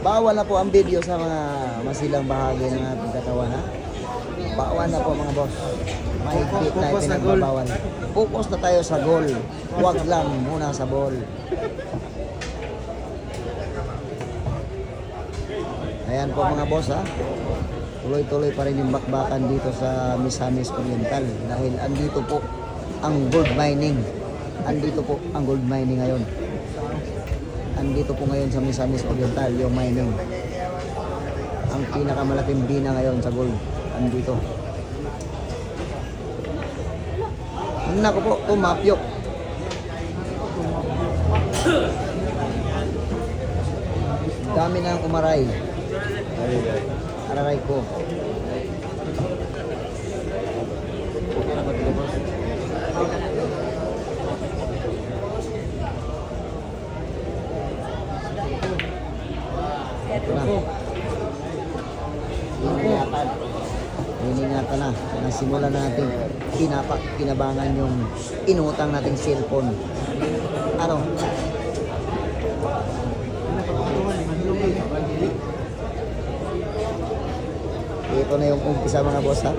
Bawal na po ang video sa mga masilang bahagi ng ating katawan, ha? Bawal na po mga boss. Mahigpit na ipinagbabawal. Focus na tayo sa goal. Huwag lang muna sa ball. Ayan po mga boss, ha? Tuloy-tuloy pa rin yung bakbakan dito sa Misamis Oriental. Dahil andito po ang gold mining. Andito po ang gold mining ngayon. Andito po ngayon sa Misamis Oriental yung mining. Ang pinakamalaking bina ngayon sa gold. Andito. Naku po, tumapyok. Dami na ang umaray. Araray ko. Ito na. Iningatan na. Nasimulan na natin kinabangan yung inutang nating cellphone. Ano? Ito na yung umpisa mga boss, ha.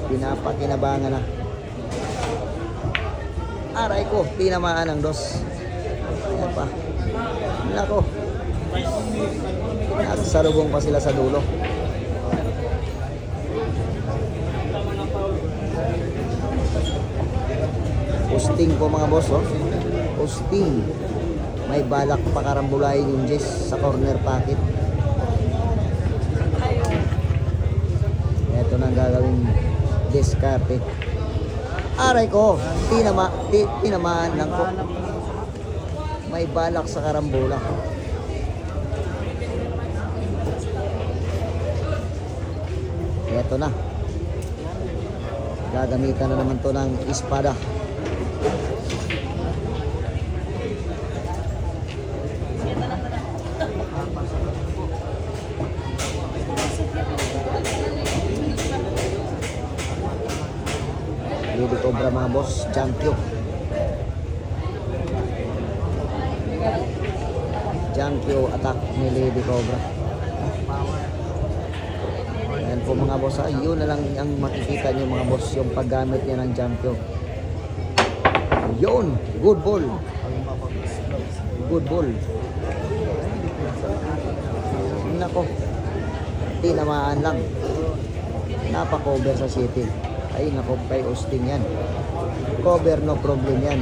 Pinapakinabangan na. Aray ko, tinamaan ang dos. Ayan pa. Nako. Nagsalubong pa sila sa dulo. Posting po mga boss, oh. Posting. May balak pa karambulahin yung Jess sa corner pocket. Ito na gagawing diskarte. Aray ko, tinamaan lang po. May balak sa karambula. Ito na. Gagamitan na naman to ng espada. Lady Cobra mga boss, Jankyo. Jankyo attack ni Lady Cobra. Ayan po mga boss, ha? Yun na lang ang makikita nyo mga boss, yung paggamit niya ng Jankyo. Yun, good ball. Good ball. Nako, tinamaan lang. Napa-cover sa city. Ay nako, kay Austin yan. Cover, no problem yan.